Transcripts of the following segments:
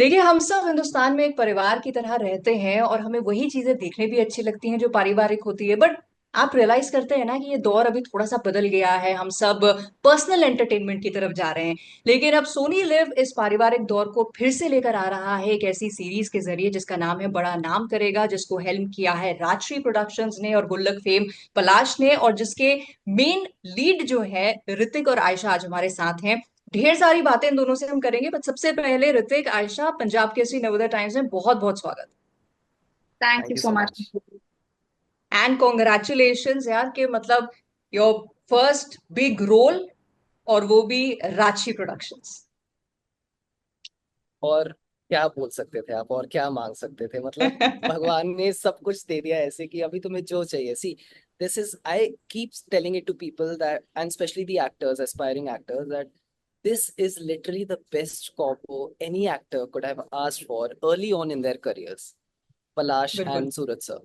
देखिए, हम सब हिंदुस्तान में एक परिवार की तरह रहते हैं और हमें वही चीजें देखने भी अच्छी लगती हैं जो पारिवारिक होती है। बट आप रियलाइज करते हैं ना कि ये दौर अभी थोड़ा सा बदल गया है। हम सब पर्सनल एंटरटेनमेंट की तरफ जा रहे हैं। लेकिन अब सोनी लिव इस पारिवारिक दौर को फिर से लेकर आ रहा है एक ऐसी सीरीज के जरिए जिसका नाम है बड़ा नाम करेगा, जिसको हेल्म किया है राजश्री प्रोडक्शंस ने और गुल्लक फेम पलाश ने, और जिसके मेन लीड जो है ऋतिक और आयशा आज हमारे साथ हैं। ढेर सारी बातें इन दोनों से हम करेंगे, बट सबसे पहले ऋतिक, आयशा, पंजाब केसरी नवोदय टाइम्स में बहुत बहुत स्वागत। Thank you thank you so so much. Much. And congratulation यार, के मतलब योर फर्स्ट बिग रोल, और वो भी राजश्री प्रोडक्शंस। और क्या बोल सकते थे आप, और क्या मांग सकते थे? मतलब भगवान ने सब कुछ दे दिया ऐसे कि अभी तुम्हें जो चाहिए। See, this is, I keep telling it to people that, and specially the actors, aspiring actors, that this is literally the best combo any actor could have asked for early on in their careers. Palash बिल्कुल and Suraj sir.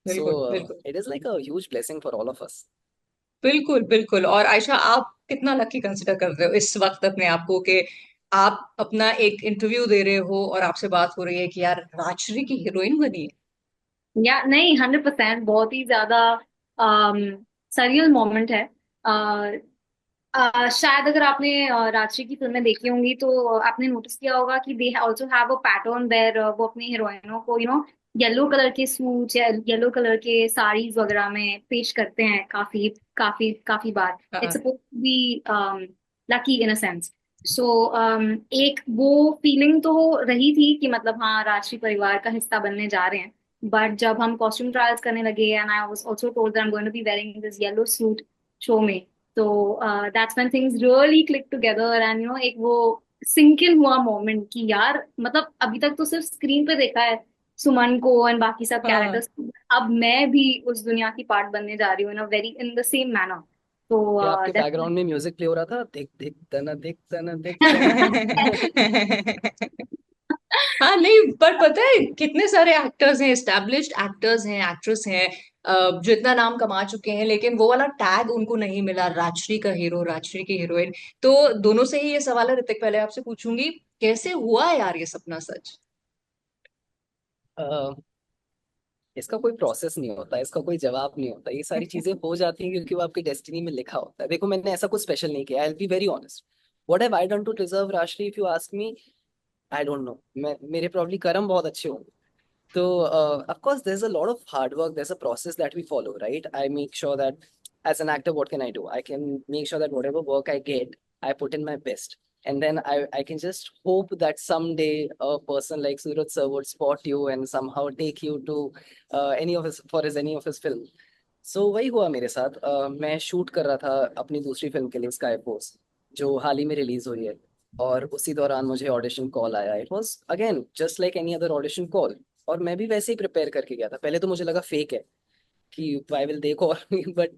So बिल्कुल बिल्कुल it is like a huge blessing for all of us. बिल्कुल बिल्कुल। और आयशा, आप कितना lucky consider कर रहे हो इस वक्त अपने आप को कि आप अपना एक इंटरव्यू दे रहे हो और आपसे बात हो रही है कि यार राजश्री की हीरोइन बनी है। या नहीं, 100% बहुत ही ज्यादा सरियल मोमेंट है। शायद अगर आपने राजश्री की फिल्में देखी होंगी तो आपने नोटिस किया होगा कि they also have a pattern there. वो अपनी हीरोइनों को येलो कलर के सूट या येलो कलर के साड़ीज वगैरह में पेश करते हैं काफी काफी काफी बार। इट्स हाँ। Suppose to be lucky in a sense. So एक वो फीलिंग तो रही थी कि मतलब हाँ, राजश्री परिवार का हिस्सा बनने जा रहे हैं। बट जब हम कॉस्ट्यूम ट्रायल्स करने लगे and I was also told that I am going to be wearing this yellow suit show में, तो that's when things really click together and एक वो सिंक इन हुआ मोमेंट कि यार मतलब अभी तक तो सिर्फ स्क्रीन पे देखा है सुमन को एंड बाकी सब हाँ। कैरेक्टर्स। अब मैं भी उस दुनिया की पार्ट बनने जा रही हूँ in a very in the same manner. तो क्या आपके डेफिनेटली। बैकग्राउंड में म्यूजिक प्ले हो रहा था? दिख तना दिख तना। हाँ नहीं, पर पता है कितने सारे एक्टर्स हैं, एस्टैब्लिश्ड एक्टर्स हैं, एक्ट्रेस हैं, जो इतना नाम कमा चुके हैं, लेकिन वो वाला टैग उनको नहीं मिला, राजश्री का हीरो, राजश्री की हीरोइन। तो दोनों से ही ये सवाल है। ऋतिक, पहले आपसे पूछूंगी, कैसे हुआ यार ये सपना सच? अ, इसका कोई प्रोसेस नहीं होता, इसका कोई जवाब नहीं होता। ये सारी चीजें हो जाती हैं क्योंकि वो आपकी डेस्टिनी में लिखा होता है। देखो, मैंने ऐसा कुछ स्पेशल नहीं किया। I will be very honest. What have I done to deserve Rashi? If you ask me, I don't know. मैं, मेरे प्रॉब्ली कर्म बहुत अच्छे होंगे। तो of course there's a lot of hard work, there's a process that we follow, right? I make sure that as an actor, what can I do? I can make sure that whatever work I get, I put in my best. And then I can just hope that someday a person like Suraj sir would spot you and somehow take you to any of his, for his any of his film. So वही हुआ मेरे साथ। मैं shoot कर रहा था अपनी दूसरी फिल्म के लिए, स्काई फोर्स, जो हाल ही में रिलीज हुई है। और उसी दौरान मुझे ऑडिशन कॉल आया। It was again just like any other audition call. और मैं भी वैसे ही प्रिपेयर करके गया था। पहले तो मुझे लगा फेक है कि आई विल देखो और बट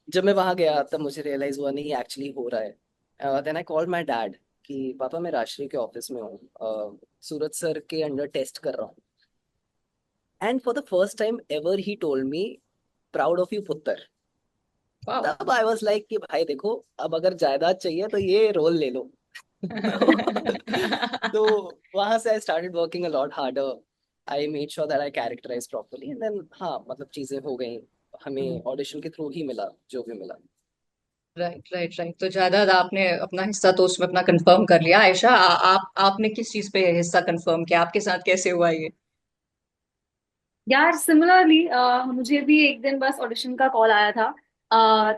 जब मैं वहां गया तब मुझे रियलाइज हुआ नहीं, एक्चुअली हो रहा है। Then I called my dad कि पापा, मैं राजश्री के ऑफिस में हूँ, सूरज सर के अंडर टेस्ट कर रहा हूँ। And for the first time ever he told me, proud of you पुत्र। वाह। तब आई वाज लाइक कि भाई देखो, अब अगर जायदाद चाहिए तो ये रोल ले लो। तो तो वहां से I started working a lot harder. I made sure that I characterize properly, and then हाँ, मतलब चीजें हो गई। हमें ऑडिशन के थ्रू ही मिला जो भी मिला। Right right right. तो जायदाद आपने अपना हिस्सा तो उसमें अपना कंफर्म कर लिया। आयशा, आपने किस चीज पे हिस्सा कंफर्म किया? आपके साथ कैसे हुआ ये? यार सिमिलरली मुझे भी एक दिन बस ऑडिशन का कॉल आया था।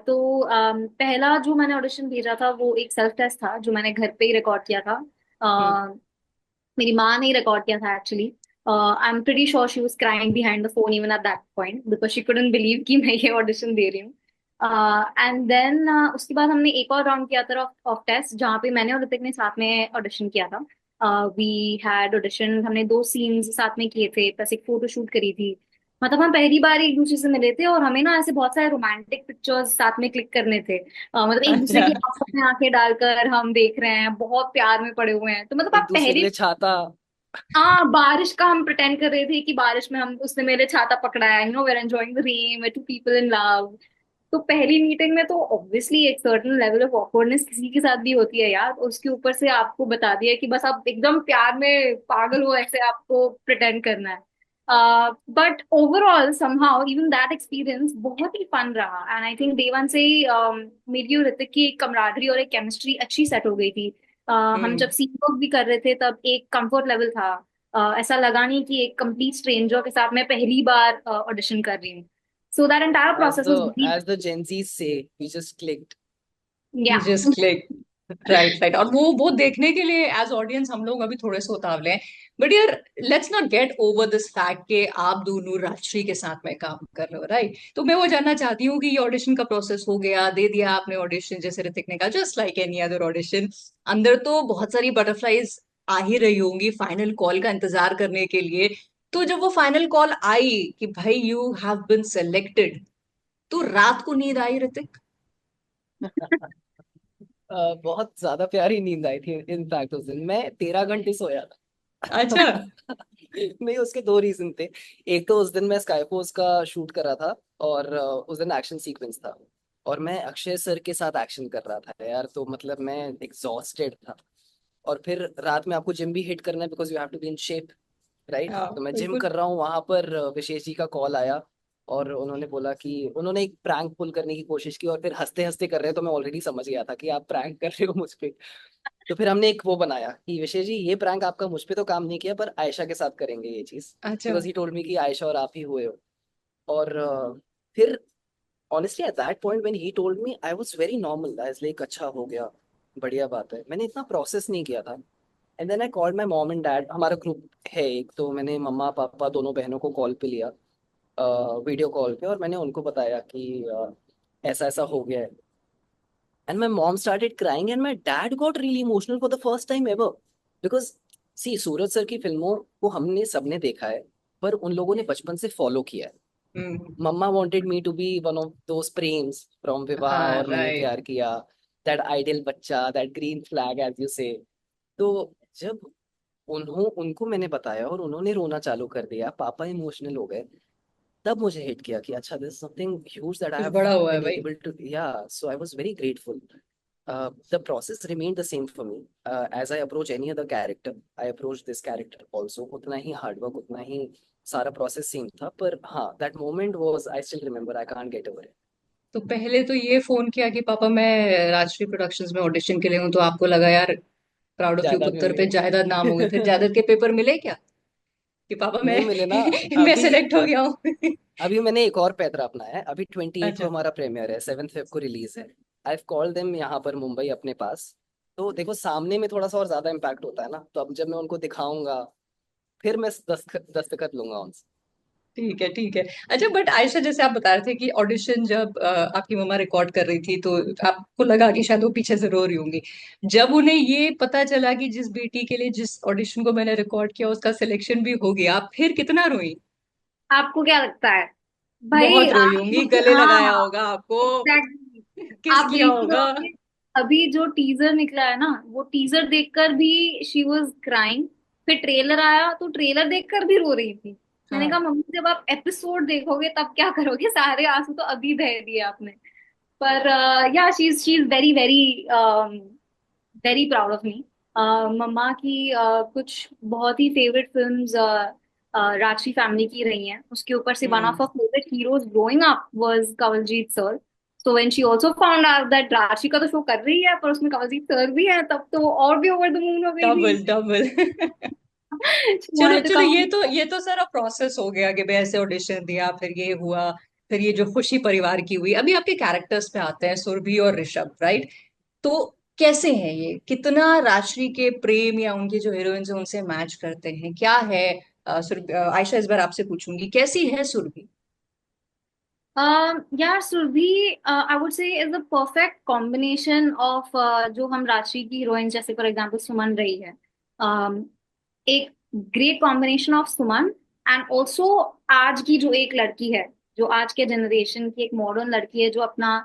तो पहला जो मैंने ऑडिशन भेजा था वो एक सेल्फ टेस्ट था जो मैंने घर पे ही रिकॉर्ड किया था। हम्म। मेरी माँ ने रिकॉर्ड किया था actually. I am pretty sure she was crying behind the phone even at that point because she couldn't believe कि मैं ये ऑडिशन दे रही हूँ। एंड देन उसके बाद हमने एक और राउंड किया था ऑफ टेस्ट जहाँ पे मैंने और ऋतिक ने साथ में ऑडिशन किया था। वी हैड ऑडिशन, हमने दो सीन्स साथ में किए थे प्लस एक फोटो शूट करी थी। मतलब हम पहली बार एक दूसरे से मिले थे और हमें ना ऐसे बहुत सारे रोमांटिक पिक्चर्स साथ में क्लिक करने थे। मतलब एक दूसरे अच्छा। की आंखों में आंखें डालकर हम देख रहे हैं, बहुत प्यार में पड़े हुए हैं। तो मतलब एक आप दूसरे के पहली। लिए छाता। हाँ, बारिश का हम प्रिटेंड कर रहे थे कि बारिश में हम, उसने मेरे छाता पकड़ा है, were enjoying the rain, were two people in love. तो पहली मीटिंग में तो ऑब्वियसली एक सर्टेन लेवल ऑफ ऑकवर्डनेस किसी के साथ भी होती है यार, उसके ऊपर से आपको बता दिया कि बस आप एकदम प्यार में पागल हो, ऐसे आपको प्रिटेंड करना है। But overall somehow even that experience बहुत ही फन रहा, and I think day one से ही मेरी और ऋतिक की एक कमरादरी और एक केमिस्ट्री अच्छी सेट हो गई थी। हम जब हम्म। सीन वर्क भी कर रहे थे तब एक कंफर्ट लेवल था। ऐसा लगा नहीं कि एक कंप्लीट स्ट्रेंजर के साथ मैं पहली बार ऑडिशन कर रही हूँ। So that entire as process the was very, as the Gen Zs say, we just clicked. You yeah. Just click. Right right. और वो देखने के लिए एज ऑडियंस हम लोग अभी थोड़े से उतावले हैं। बट यार, let's not get over this fact कि आप दोनों राजश्री के साथ में काम कर रहे हो, राइट? तो मैं वो जानना चाहती हूँ कि ये ऑडिशन का प्रोसेस हो गया, दे दिया आपने ऑडिशन, जैसे ऋतिक ने कहा, just like any other audition. अंदर तो बहुत सारी बटरफ्लाईज आ ही रही होंगी फाइनल कॉल का इंतजार करने के लिए। तो जब वो फाइनल कॉल आई कि भाई यू हैव बिन सेलेक्टेड, तो रात को नींद आई ऋतिक? बहुत ज्यादा प्यारी नींद आई थी इनफैक्ट उस दिन मैं 13 घंटे सोया अच्छा। था। नहीं, उसके दो रीजन थे। एक तो उस दिन मैं स्काईफोर्स का शूट कर रहा था, और उस दिन एक्शन सीक्वेंस था, और मैं अक्षय सर के साथ एक्शन कर रहा था यार, तो मतलब मैं एग्जॉस्टेड था। और फिर रात में आपको जिम भी हिट करना है because you have to be in shape, right? हाँ तो मैं जिम बिल्कुल। कर रहा हूँ वहां पर, विशेष जी का कॉल आया, और उन्होंने बोला कि उन्होंने एक प्रैंक पुल करने की कोशिश की, और फिर हंसते हंसते कर रहे हैं, तो मैं ऑलरेडी समझ गया था कि आप प्रैंक कर रहे हो मुझ पे। तो फिर हमने एक वो बनाया कि विशेष जी, ये प्रैंक आपका मुझ पे तो काम नहीं किया, पर आयशा के साथ करेंगे ये चीज, अच्छा। बिकॉज ही टोल्ड मी कि आयशा और आप ही हुए हो। और फिर honestly at that point when he told me, I was very normal, I was like अच्छा हो गया, बढ़िया बात है, मैंने इतना प्रोसेस नहीं किया था। And then I called my mom and dad, हमारा ग्रुप है एक, तो मैंने मम्मा पापा दोनों बहनों को कॉल पे लिया, वीडियो कॉल पे, और मैंने उनको बताया कि ऐसा ऐसा हो गया है। And my mom started crying and my dad got really emotional for the first time ever. Because see, Suraj sir की फिल्मों को हमने सबने देखा है, पर उन लोगों ने बचपन से फॉलो किया है। हम्म। मम्मा wanted me to be one of those Prem's from विवाह हाँ और मैंने राइट। प्यार किया, that ideal बच्चा, that green flag as you say। तो जब उनको मैंने बताया और उन्होंने रोना चालू कर दिया, पापा इमोशनल हो गए, तब मुझे हिट किया कि अच्छा, this something huge that I कुछ हैव बड़ा हुआ है बीन भाई। Able to, yeah so I was very grateful. The process remained the same for me. As I approach any other character, I approach this character also. उतना ही hard work, उतना ही सारा process same था, पर हाँ, that moment was, I still remember, I can't get over it. तो पहले तो ये फोन किया कि पापा मैं राजश्री प्रोडक्शंस में ऑडिशन के लिए हूँ, तो आपको लगा यार प्राउड ऑफ यू, जायदाद पुत्र मिल पे जायदाद नाम हो गए। फिर गई। जायदाद के पेपर मिले क्या कि पापा मैं नहीं मिले ना। मैं अभी सेलेक्ट हो गया हूँ? अभी मैंने एक और पैतरा अपनाया है, अभी 28 को अच्छा। हमारा प्रीमियर है, 7 फेब को रिलीज है। आई कॉल देम यहाँ पर मुंबई अपने पास। तो देखो, सामने में थोड़ा सा और ज्यादा इम्पैक्ट होता है ना, तो अब जब मैं उनको दिखाऊंगा, फिर मैं दस्तखत लूंगा उनसे। ठीक है ठीक है। अच्छा, बट आयशा, जैसे आप बता रहे थे कि ऑडिशन जब आपकी मम्मा रिकॉर्ड कर रही थी तो आपको लगा कि शायद वो पीछे से रो रही होंगी। जब उन्हें ये पता चला कि जिस बेटी के लिए जिस ऑडिशन को मैंने रिकॉर्ड किया उसका सिलेक्शन भी हो गया, आप फिर कितना रोई? आपको क्या लगता है भाई? बहुत रोई होंगी, आप, गले लगाया हाँ, होगा आपको, एग्जैक्टली। किस आप किया देख लो होगा। कि अभी जो टीजर निकला है ना, वो टीजर देखकर भी शी वाज क्राइंग। फिर ट्रेलर आया तो ट्रेलर देखकर भी रो रही थी। मैंने कहा हाँ। मम्मी, जब आप एपिसोड देखोगे तब क्या करोगे? सारे आंसू तो अभी बह दिए आपने। पर yeah she is very very very proud of me. Mamma की कुछ बहुत ही फेवरेट फिल्म्स राजश्री फैमिली की रही हैं। उसके ऊपर से one of hmm. her favourite heroes growing up was Kawaljeet sir. So when she also found out that Rashi का तो शो कर रही है पर उसमें कवलजीत सर भी है, तब तो वो और भी ओवर द मून हो गई थी। Double double. She चलो wanted to चलो, come ये तो सारा प्रोसेस हो गया कि भाई ऐसे ऑडिशन दिया, फिर ये हुआ, फिर ये जो खुशी परिवार की हुई। अभी आपके कैरेक्टर्स पे आते हैं, सुरभि और ऋषभ, राइट? तो कैसे हैं ये, कितना राजश्री के प्रेम या उनके जो हीरोइंस हैं उनसे मैच करते हैं, क्या है? आयशा, इस बार आपसे पूछूंगी, कैसी है सुरभि? यार Surabhi I would say is the perfect combination of जो हम राशि की हीरोइन जैसे फॉर एग्जांपल सुमन रही है। एक great combination of Suman and also आज की जो एक लड़की है, जो आज के जनरेशन की एक मॉडर्न लड़की है, जो अपना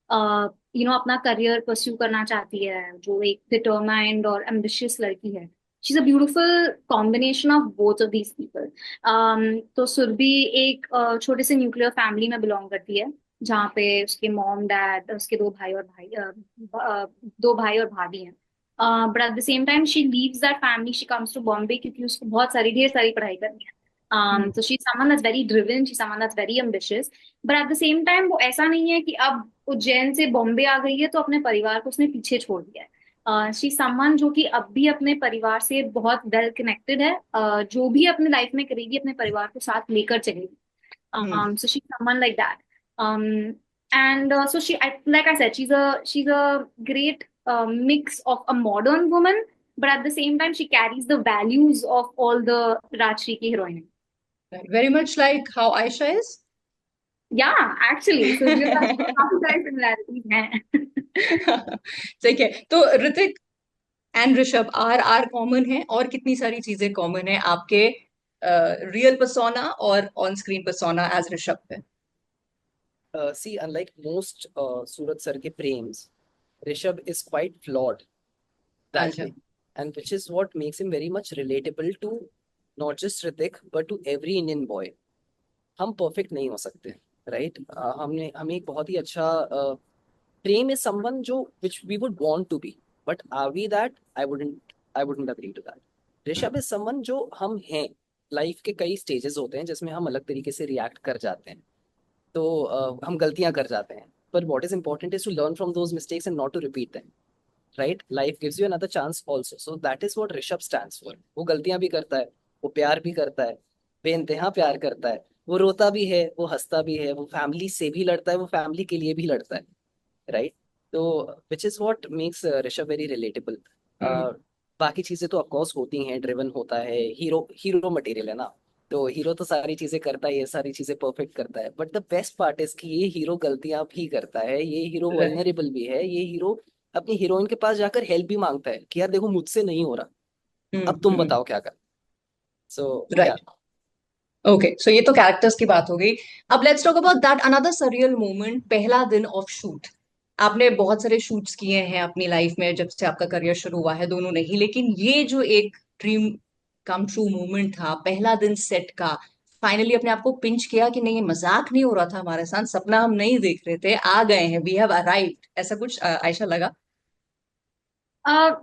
अपना करियर परस्यू करना चाहती है, जो एक डिटरमाइंड और एम्बिशियस लड़की है। She is a beautiful combination of both of these people. तो सुरभि एक छोटे से न्यूक्लियर फैमिली में बिलोंग करती है। जहाँ पे उसके मॉम डैड, उसके दो भाई और भाभी हैं। But at the same time she leaves that family, she comes to Bombay क्योंकि उसको बहुत सारी ढेर सारी पढ़ाई करनी है। हम्म तो she someone that's very driven, she someone that's very ambitious. But at the same time वो ऐसा नहीं है कि अब उज्जैन से बॉम्बे आ गई है तो अपने परिवार को उसने पीछे छोड़ दिया है। शी समवन जो कि अब भी अपने परिवार से बहुत वेल कनेक्टेड है। जो भी अपने लाइफ में करेगी अपने परिवार को साथ लेकर चलेगी। हम्म So she's someone like that. And so like I said, she's a great mix of a modern woman, but at the same time, she carries the values of all the Rajshri ki heroine. Very much like how Ayesha is. Yeah, actually, so real life में काफी सारी similarities हैं. ठीक है, तो Hrithik and Rishabh are common है, और कितनी सारी चीजें कॉमन है आपके रियल पर्सोना और on screen persona as Rishabh पे? See, unlike most Surat sir ke Prems, Rishabh is quite flawed that अच्छा। way, and which is what makes him very much relatable to not just Ritik but to every Indian boy. हम perfect नहीं हो सकते, right? हमने हमें एक बहुत ही अच्छा प्रेम इज समवन जो which we would want to be, but are we that? I wouldn't agree to that. Rishabh is someone जो हम हैं। लाइफ के कई स्टेजेस होते हैं जिसमें हम अलग तरीके से रिएक्ट कर जाते हैं, तो हम गलतियां कर जाते हैं, पर what is important is to learn from those mistakes and not to repeat them, right? Life gives you another chance also, so that is what Rishabh stands for. वो गलतियां भी करता है, वो प्यार भी करता है, बेइंतहा प्यार करता है, वो रोता भी है, वो हंसता भी है, वो फैमिली से भी लड़ता है, वो फैमिली के लिए भी लड़ता है, राइट? तो which is what makes Rishabh very relatable. Hmm बाकी चीजें तो ऑफकोर्स होती हैं, ड्रिवन होता है, हीरो हीरो मटेरियल है ना, तो हीरो तो सारी चीजें करता है, ये सारी चीजें परफेक्ट करता है, but the best part is कि ये हीरो गलतियां भी करता है, ये हीरो राइट। वल्नरेबल भी है, ये हीरो अपनी हीरोइन के पास जाकर हेल्प भी मांगता है कि यार देखो मुझसे नहीं हो रहा, अब तुम हम्म। बताओ क्या कर। सो या। राइट। ओके, सो ये तो कैरेक्टर्स की बात हो गई। अब let's talk about that another surreal moment, पहला दिन ऑफ शूट। आपने बहुत सारे शूट्स किए हैं अपनी लाइफ में जब से आपका करियर शुरू हुआ है, दोनों नहीं, लेकिन ये जो एक ड्रीम कम ट्रू मोमेंट था, पहला दिन सेट का, फाइनली अपने आप को पिंच किया कि नहीं ये मजाक नहीं हो रहा था हमारे साथ, सपना हम नहीं देख रहे थे, आ गए हैं, वी हैव अराइव्ड, ऐसा कुछ आयशा लगा?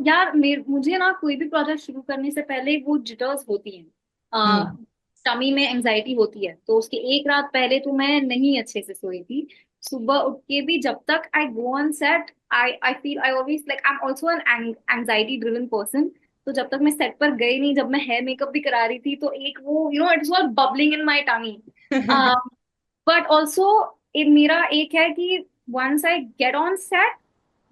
यार मुझे ना कोई भी प्रोजेक्ट शुरू करने से पहले वो जिटर्स होती हैं। हम्म टमी में एंजाइटी होती है, तो उसके एक रात पहले तो मैं नहीं अच्छे से सोई थी। सुबह उठ के भी जब तक I go on set, I feel I always like I am also an anxiety driven person. तो जब तक मैं सेट पर गई नहीं, जब मैं हेयर मेकअप भी करा रही थी, तो एक वो it is all bubbling in my tummy. But also मेरा एक है कि once I get on set,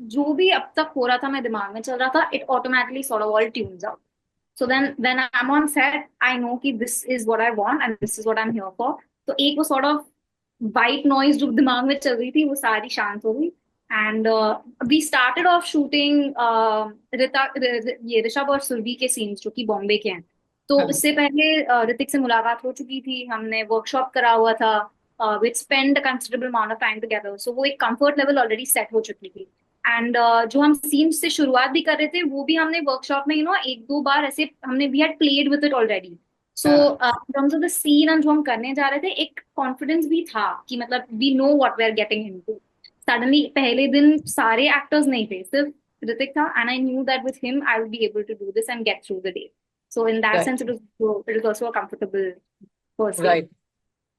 जो भी अब तक हो रहा था, मैं दिमाग में चल रहा था, it automatically sort of all tunes out. So then when I am on set, I know कि this is what I want and this is what I am here for. तो एक वो सॉर्ट ऑफ वाइट नॉइज जो दिमाग में चल रही थी, वो सारी शांत हो गई। And we started off shooting ये ऋषभ और सुरभि के सीन्स जो कि बॉम्बे के हैं। तो हाँ। इससे पहले ऋतिक से मुलाकात हो चुकी थी, हमने वर्कशॉप करा हुआ था, which spend considerable amount of time together, so वो एक कंफर्ट लेवल ऑलरेडी सेट हो चुकी थी। एंड जो हम सीन्स से शुरुआत भी कर रहे थे, वो भी हमने वर्कशॉप में एक दो बार ऐसे हमने we had played with it already. So हाँ। Terms of the scene and जो हम करने जा रहे थे, एक कॉन्फिडेंस भी था कि मतलब we know what we are getting into. Suddenly पहले दिन सारे एक्टर्स नहीं थे, सिर्फ ऋतिक था, and I knew that with him I will be able to do this and get through the day. So in that right. Sense it was also a comfortable first day. Right.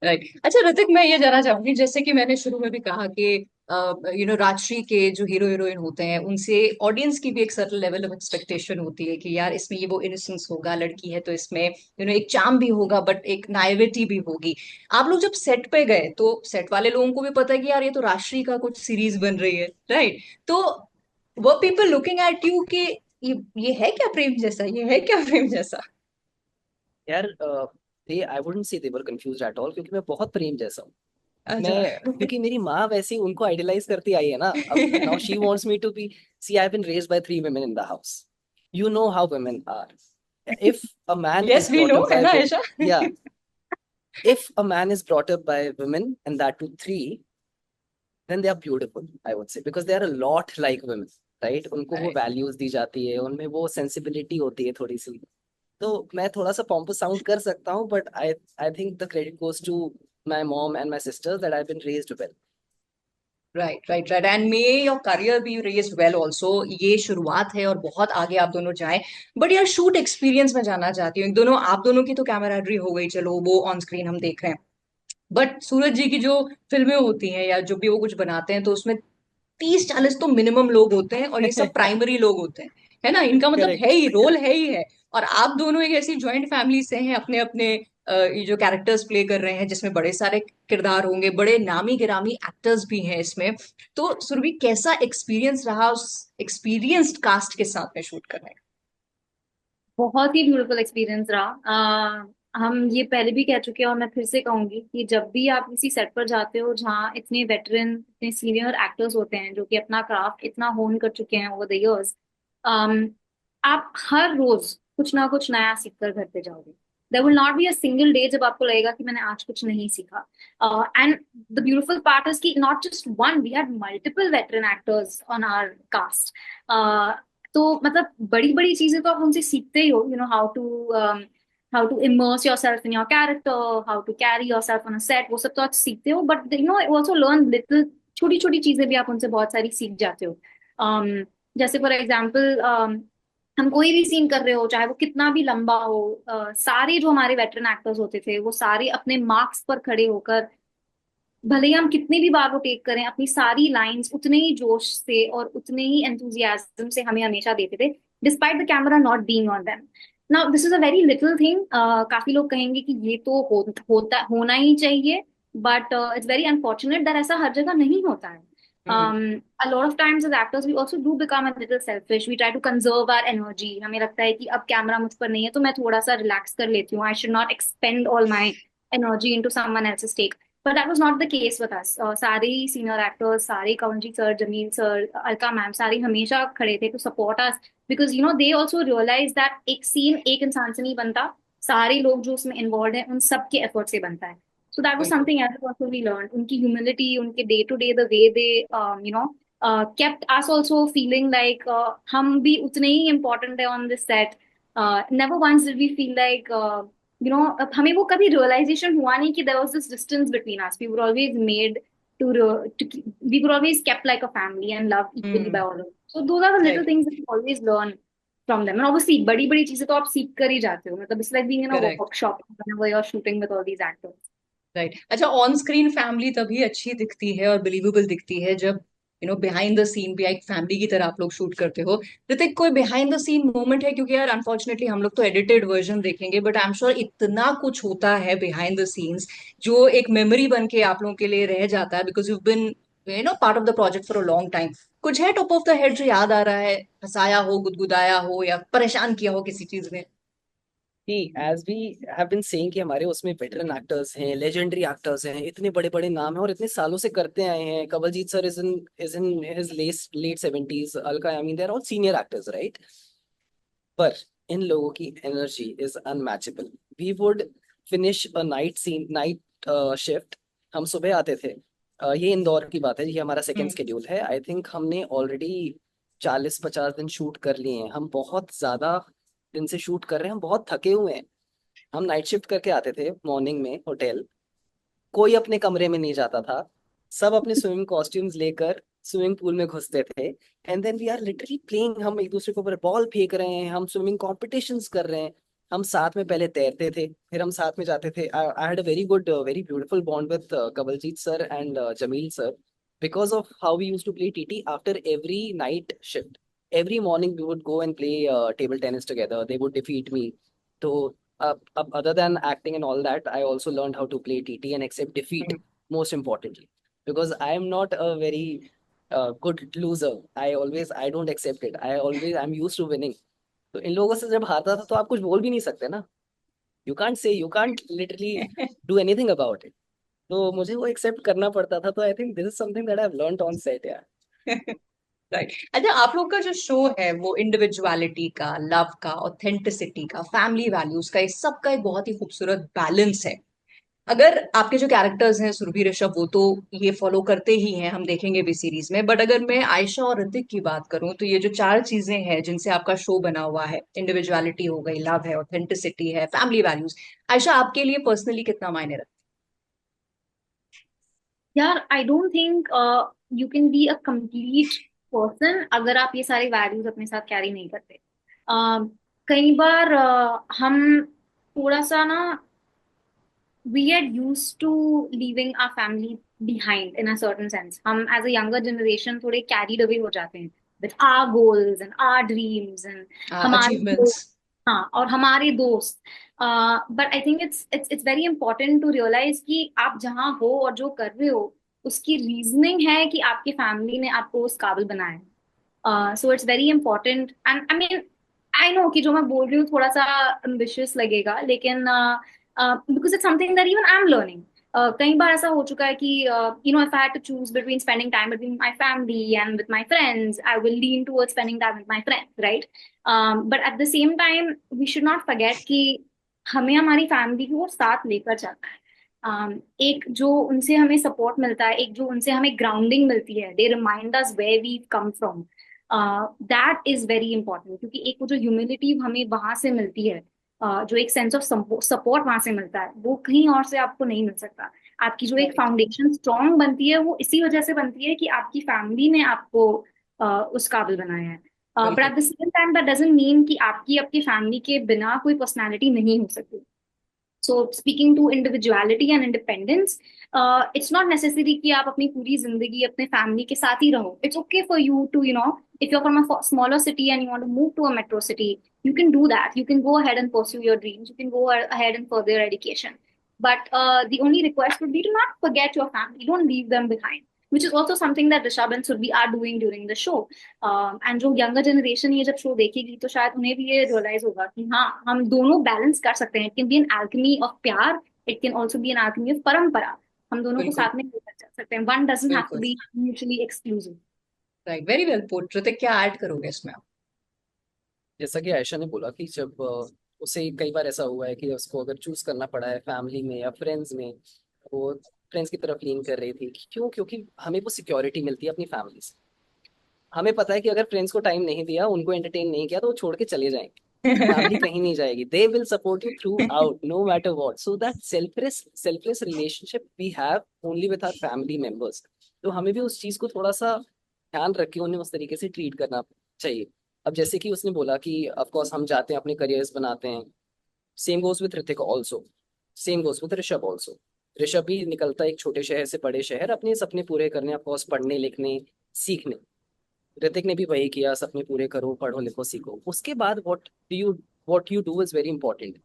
Right. अच्छा ऋतिक, मैं ये जानना चाहूंगी, जैसे कि मैंने शुरू में भी कहा कि राजश्री के जो हीरो हीरोइन होते हैं उनसे ऑडियंस की भी एक सर्टेन लेवल ऑफ एक्सपेक्टेशन होती है कि यार इसमें ये वो इनोसेंस होगा, लड़की है तो इसमें एक चार्म भी होगा बट एक नाइविटी भी होगी। आप लोग जब सेट पे गए तो सेट वाले लोगों को भी पता है कि यार ये तो राजश्री का कुछ सीरीज बन रही है, राइट? तो वो पीपल लुकिंग एट यू कि ये है क्या प्रेम जैसा, ये है क्या प्रेम जैसा? यार दे I wouldn't say they were confused at all, क्योंकि मैं बहुत प्रेम जैसा हूँ। अच्छा। मैं क्योंकि मेरी माँ वैसे ही उनको आइडलाइज करती आई है ना, अब now she wants me to be. See I have been raised by 3 women in the house. You know how women are. If a man yes is we brought no, up है by, ना आयशा? या if a man is brought up by women and that too three, then they are beautiful, I would say, because they are a lot like women, right? उनको वो values दी जाती है, उनमें वो sensibility होती है थोड़ी सी। तो मैं थोड़ा सा पॉम्पस साउंड कर सकता हूँ, but I I think the credit goes to my mom and my sisters that I have been raised well. Right right right, and may your career be raise well also. ये शुरुआत है और बहुत आगे आप दोनों जाएं। बट यार शूट एक्सपीरियंस में जानना चाहती हूँ, दोनों आप दोनों की तो कैमराडरी हो गई, चलो वो ऑन स्क्रीन हम देख रहे हैं। बट सूरज जी की जो फिल्में होती हैं या जो भी वो कुछ बनाते हैं, तो उसमें 30-40 तो मिनिमम लोग होते हैं, और ये सब प्राइमरी लोग होते हैं, है ना? इनका मतलब है करेक्ट। ही, रोल है ही है। और आप दोनों एक ऐसी ज्वाइंट फैमिली से हैं, अपने अपने ये जो कैरेक्टर्स प्ले कर रहे हैं, जिसमें बड़े सारे किरदार होंगे, बड़े नामी गिरामी एक्टर्स भी हैं इसमें। तो सुरभि, कैसा एक्सपीरियंस रहा उस एक्सपीरियंस्ड कास्ट के साथ में शूट करने का? बहुत ही ब्यूटीफुल एक्सपीरियंस रहा। हम ये पहले भी कह चुके हैं और मैं फिर से कहूंगी कि जब भी आप किसी सेट पर जाते हो जहाँ इतने वेटरन, इतने सीनियर एक्टर्स होते हैं जो कि अपना क्राफ्ट इतना होन कर चुके हैं ओवर द इयर्स, आप हर रोज कुछ ना कुछ नया सीख कर घर पे जाओगे। There will not be a single day जब आपको लगेगा कि मैंने आज कुछ नहीं सीखा। And the beautiful part is कि not just one, we had multiple veteran actors on our cast. तो मतलब बड़ी बड़ी चीजें तो आप उनसे सीखते ही हो, how to immerse yourself in your character, how to carry yourself on a set, वो सब तो आप सीखते हो। बट आल्सो लर्न लिटिल, छोटी छोटी चीजें भी आप उनसे बहुत सारी सीख जाते हो। जैसे फॉर एग्जाम्पल, हम कोई भी सीन कर रहे हो चाहे वो कितना भी लंबा हो, सारे जो हमारे वेटरन एक्टर्स होते थे वो सारे अपने मार्क्स पर खड़े होकर, भले ही हम कितनी भी बार वो टेक करें, अपनी सारी लाइंस उतने ही जोश से और उतने ही एंथुजियाज्म से हमें हमेशा देते थे, despite the camera not being on them. Now this is a very little thing. काफी लोग कहेंगे कि ये तो होता होना ही चाहिए, but it's very unfortunate that ऐसा हर जगह नहीं होता है। हम्म। A lot of times as actors we also do become a little selfish. We try to conserve our energy. हमें लगता है कि अब कैमरा मुझ पर नहीं है तो मैं थोड़ा सा रिलैक्स कर लेती हूँ, I should not expend all my energy into someone else's take. But that was not the case with us. सारे senior actors, सारे Kawaljeet sir, Jameel sir, Alka ma'am, सारे हमेशा खड़े थे to support us, because they also realized that एक scene एक इंसान से नहीं बनता, सारे लोग जो उसमें involved हैं उन सब के effort से बनता है। So that was बिल्कुल। something else also we learned. उनकी humility, उनके day to day, the way they kept us also feeling like हम भी उतने ही important है on this set. Never once did we feel like हमें वो कभी realization हुआ नहीं कि there was this distance between us. We were always made we were always kept like a family and loved equally by hmm. all of us. So those are the little right. things that you always learn from them. And obviously बड़ी बड़ी चीजें तो आप सीख कर ही जाते हो, मतलब it's like being in a correct. workshop whenever you're shooting with all these actors. Right. अच्छा, ऑन स्क्रीन फैमिली तभी अच्छी दिखती है और बिलीवेबल दिखती है जब बिहाइंड द सीन भी एक फैमिली की तरह आप लोग शूट करते हो। ऋतिक, कोई बिहाइंड द सीन मोमेंट है? क्योंकि यार अनफॉर्चुनेटली हम लोग तो एडिटेड वर्जन देखेंगे, बट आई एम श्योर इतना कुछ होता है बिहाइंड द सीन्स जो एक मेमोरी बन के आप लोगों के लिए रह जाता है, because you been part of the project for a long time. कुछ है टॉप ऑफ द हेड जो याद आ रहा है, हंसाया हो, गुदगुदाया हो, या परेशान किया हो किसी चीज ने? कि as we have been saying कि हमारे उसमें वेटरन एक्टर्स हैं, लेजेंडरी एक्टर्स हैं, इतने बड़े बड़े नाम हैं और इतने सालों से करते आए हैं। Kawaljeet sir is in his late 70s, Alka Yamin, they are all senior actors, right? पर इन लोगों की energy is unmatchable. We would finish a night shift, हम सुबह आते थे। ये इंदौर की बात है, ये हमारा सेकंड हम्म। स्केड्यूल है। आई थिंक हमने ऑलरेडी 40-50 दिन शूट कर लिए हैं। हम बहुत ज्यादा दिन से शूट कर रहे हैं, हम बहुत थके हुए हैं। हम नाइट शिफ्ट करके आते थे मॉर्निंग में होटल, कोई अपने कमरे में नहीं जाता था, सब अपने स्विमिंग कॉस्ट्यूम्स लेकर स्विमिंग पूल में घुसते थे। And then we are literally playing, हम एक दूसरे के ऊपर बॉल फेंक रहे हैं, हम स्विमिंग कॉम्पिटिशन्स कर रहे हैं। हम साथ में पहले तैरते थे, फिर हम साथ में जाते थे। I had a very good, very beautiful bond with Kawaljeet sir and Jamil sir, because of how we use to play TT after every night shift. Every morning we would go and play table tennis together. They would defeat me. So other than acting and all that, I also learned how to play TT and accept defeat, most importantly, because I am not a very good loser. I don't accept it. I'm used to winning. तो इन लोगों से जब हारता था तो आप कुछ बोल भी नहीं सकते ना। You can't literally do anything about it. तो मुझे वो एक्सेप्ट करना पड़ता था। तो I think this is something that I have learned on set यार। राइट। अच्छा, आप लोग का जो शो है वो इंडिविजुअलिटी का, लव का, ऑथेंटिसिटी का, फैमिली वैल्यूज का, इस सब का एक बहुत ही खूबसूरत बैलेंस है। अगर आपके जो कैरेक्टर्स हैं सुरभि, ऋषभ, वो तो ये फॉलो करते ही हैं, हम देखेंगे भी सीरीज में। बट अगर मैं आयशा और ऋतिक की बात करूं, तो ये जो चार चीजें हैं जिनसे आपका शो बना हुआ है, इंडिविजुअलिटी हो गई, लव है, ऑथेंटिसिटी है, फैमिली वैल्यूज, आयशा आपके लिए पर्सनली कितना मायने रखती यार I don't think you can be a complete person अगर आप ये सारे वैल्यूज अपने साथ कैरी नहीं करते। कई बार हम थोड़ा सा ना we get used to leaving our family behind in a certain sense. हम as a younger generation थोड़े carried away हो जाते हैं with our goals and our dreams and हमारे अचीवमेंट्स। हाँ और हमारे दोस्त। But I think it's very important to realise कि आप जहाँ हो और जो कर रहे हो उसकी रीजनिंग है कि आपकी फैमिली ने आपको उस काबिल बनाया। So it's very important and I mean I know कि जो मैं बोल रही हूँ थोड़ा सा एम्बिशियस लगेगा लेकिन because it's something that even I am learning. कई बार ऐसा हो चुका है कि you know if I had to choose between spending time between my family and with my friends I will lean towards spending time with my friends, right? But at the same time we should not forget कि हमें हमारी family को साथ लेकर चलना है। एक जो उनसे हमें सपोर्ट मिलता है, एक जो उनसे हमें ग्राउंडिंग मिलती है, they remind us where we come from, that is very important. क्योंकि एक वो जो ह्यूमिलिटी हमें वहां से मिलती है, जो एक सेंस ऑफ सपोर्ट वहां से मिलता है, वो कहीं और से आपको नहीं मिल सकता। आपकी जो एक राइट। फाउंडेशन स्ट्रांग बनती है वो इसी वजह से बनती है कि आपकी फैमिली ने आपको उस काबिल बनाया है। बट बिल्कुल। Eight the same time that doesn't mean कि आपकी आपकी फैमिली के बिना कोई पर्सनालिटी नहीं हो सकती। So speaking to individuality and independence, it's not necessary कि आप अपनी पूरी जिंदगी अपने फैमिली के साथ ही रहो। It's okay for you to you know if you are from a smaller city and you want to move to a metro city, you can do that. You can go ahead and pursue your dreams. You can go ahead and further your education. But the only request would be to not forget your family. Don't leave them behind, which is also something that Rishabh and Surbhi are doing during the show. And जो younger generation ये जब show देखेगी तो शायद उन्हें भी ये realize होगा कि हाँ हम दोनों balance कर सकते हैं. It can be an alchemy of प्यार. It can also be an alchemy of परंपरा. हम दोनों को बिल्कुल। साथ में लेकर चल सकते हैं. One doesn't have to बिल्कुल। be mutually exclusive. Right, very well put. Hrithik, क्या ऐड करोगे इसमें आप? जैसा कि आयशा ने बोला कि जब उसे कई बार ऐसा हुआ है कि उसको अगर चूज करना पड़ा है फैमिली में या फ्रेंड्स में, वो फ्रेंड्स की तरफ लीन कर रही थी। क्यों? क्योंकि हमें वो सिक्योरिटी मिलती है अपनी फैमिली से। हमें पता है कि अगर फ्रेंड्स को टाइम नहीं दिया, उनको एंटरटेन नहीं किया, तो वो छोड़ के चले जाएंगे। फैमिली कहीं नहीं जाएगी। They will support you throughout no matter what. So that selfless relationship we have only with our family members. तो हमें भी उस चीज को थोड़ा सा ध्यान रख के उन्हें उस तरीके से ट्रीट करना चाहिए। अब जैसे कि उसने बोला कि ऑफ कोर्स हम जाते हैं, अपने करियर्स बनाते हैं। Same goes with Hrithik also, same goes with Rishabh also. Rishabh भी निकलता है एक छोटे शहर से बड़े शहर अपने सपने पूरे करने, ऑफ कोर्स पढ़ने लिखने सीखने। ऋतिक ने भी वही किया, सपने पूरे करो, पढ़ो लिखो सीखो। उसके बाद what you do is very important.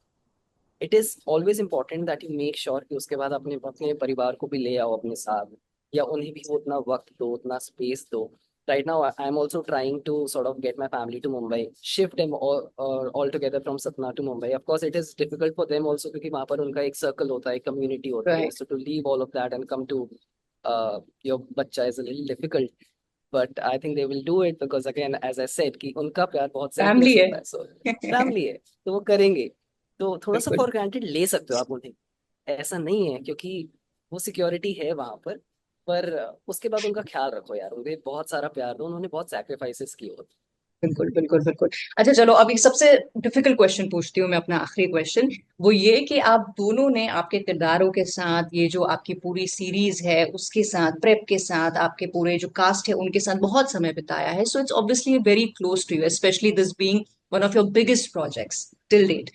It is always important that you make sure कि उसके बाद अपने अपने परिवार को भी ले आओ अपने साथ, या उन्हें भी वो उतना वक्त दो, उतना स्पेस दो। Right now, I'm also trying to sort of get my family to Mumbai, shift them all together from Satna to Mumbai. Of course, it is difficult for them also क्योंकि वहाँ पर उनका एक सर्कल होता है, एक community होती है। Right. So to leave all of that and come to your बच्चा is a little difficult, but I think they will do it because again, as I said, कि उनका प्यार बहुत फैमिली selfless है। होता है। So family है तो वो करेंगे। तो थोड़ा सा बिल्कुल। फॉर ग्रांटेड ले सकते हो आप उन्हें, ऐसा नहीं है, क्योंकि वो सिक्योरिटी है वहां पर उसके बाद उनका ख्याल रखो यार, उन्हें बहुत सारा प्यार दो, उन्होंने बहुत सैक्रिफाइसेस किए होते बिल्कुल बिल्कुल बिल्कुल। अच्छा चलो, अब एक सबसे डिफिकल्ट क्वेश्चन पूछती हूँ मैं, अपना आखिरी क्वेश्चन। वो ये कि आप दोनों ने आपके किरदारों के साथ, ये जो आपकी पूरी सीरीज है उसके साथ, प्रेप के साथ, आपके पूरे जो कास्ट है उनके साथ बहुत समय बिताया है। So it's obviously very close to you, specially this being one of your biggest projects till date.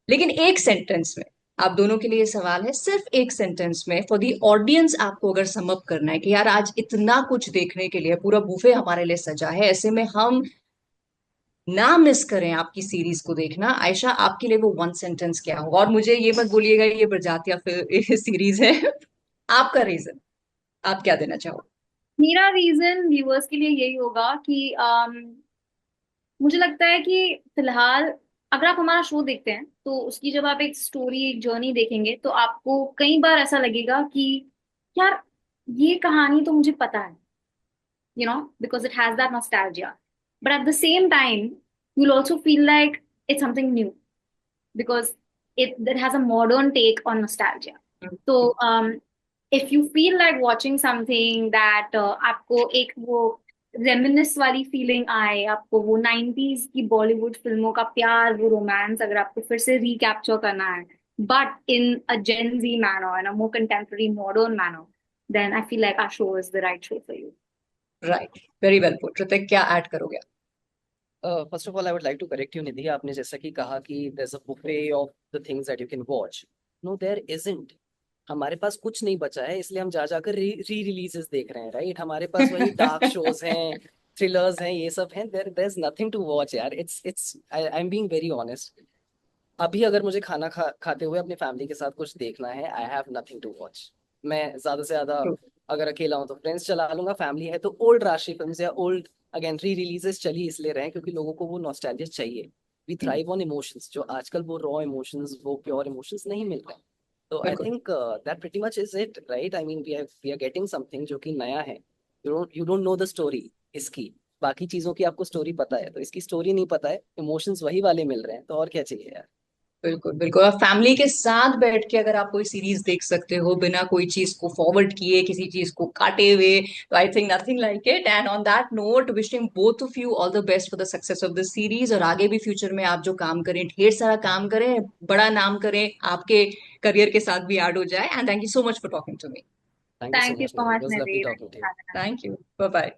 लेकिन एक सेंटेंस में, आप दोनों के लिए ये सवाल है, सिर्फ एक सेंटेंस में फॉर दी ऑडियंस आपको अगर सम अप करना है कि यार आज इतना कुछ देखने के लिए, पूरा बुफे हमारे लिए सजा है, ऐसे में हम ना मिस करें आपकी सीरीज को देखना, आयशा आपके लिए वो वन सेंटेंस क्या होगा? और मुझे ये मत बोलिएगा ये प्रजातिया फिर सीरीज है। आपका रीजन, आप क्या देना चाहोगे? मेरा रीजन व्यूअर्स के लिए यही होगा कि मुझे लगता है कि फिलहाल अगर आप हमारा शो देखते हैं तो उसकी जब आप एक स्टोरी, एक जर्नी देखेंगे तो आपको कई बार ऐसा लगेगा कि यार ये कहानी तो मुझे पता है, you know, because it has that nostalgia. But at the same time, you'll also feel like it's something new because it has a modern take on nostalgia. So if you feel like watching something that आपको एक वो रेमिनिस वाली feeling आए, आपको वो 90s की बॉलीवुड फिल्मों का प्यार, वो रोमांस अगर आपको फिर से रिकैप्चर करना है, but in a Gen Z manner, in a more contemporary, modern manner, then I feel like our show is the right show for you. Right, very well put. Hrithik, क्या ऐड करोगे? First of all I would like to correct you Nidhi, आपने जैसा कि कहा कि there is a buffet of the things that you can watch. No there isn't. हमारे पास कुछ नहीं बचा है, इसलिए हम जा जाकर री रिलीजेस देख रहे हैं, राइट? हमारे पास वही डार्क शोज हैं, थ्रिलर्स हैं, ये सब हैं। There is nothing to watch यार। It's I am being very honest. अभी अगर मुझे खाना खाते हुए अपनी फैमिली के साथ कुछ देखना है, I have nothing to watch. मैं ज्यादा से ज्यादा अगर अकेला हूं तो फ्रेंड्स चला लूंगा, फैमिली है तो ओल्ड राशि फिल्म या ओल्ड अगेन री रिलीजेस चली इसलिए रहे हैं क्योंकि लोगों को वो नॉस्टैल्जिया चाहिए। वी थ्राइव ऑन इमोशंस, जो आजकल वो रॉ इमोशंस, वो प्योर इमोशंस नहीं मिल रहे हैं। तो आई बिल्कुल। Think that pretty much is it, right? I mean we are getting something जो कि नया है। You don't know the story इसकी। बाकी चीजों की आपको स्टोरी पता है, तो इसकी स्टोरी नहीं पता है, इमोशंस वही वाले मिल रहे हैं, तो और क्या चाहिए यार। बिल्कुल बिल्कुल। और फैमिली के साथ बैठ के अगर आप कोई सीरीज देख सकते हो बिना कोई चीज को फॉरवर्ड किए, किसी चीज को काटे हुए, तो I think nothing like it. And on that note, wishing both of you all the best for the success of the series. और आगे भी फ्यूचर में आप जो काम करें, ढेर सारा काम करें, बड़ा नाम करें, आपके करियर के साथ भी ऐड हो जाए। And thank you so much for talking to me. Thank you so Thank you मच so Nidhi, it much, was lovely Nidhi. Talking to you. Thank you. Bye bye.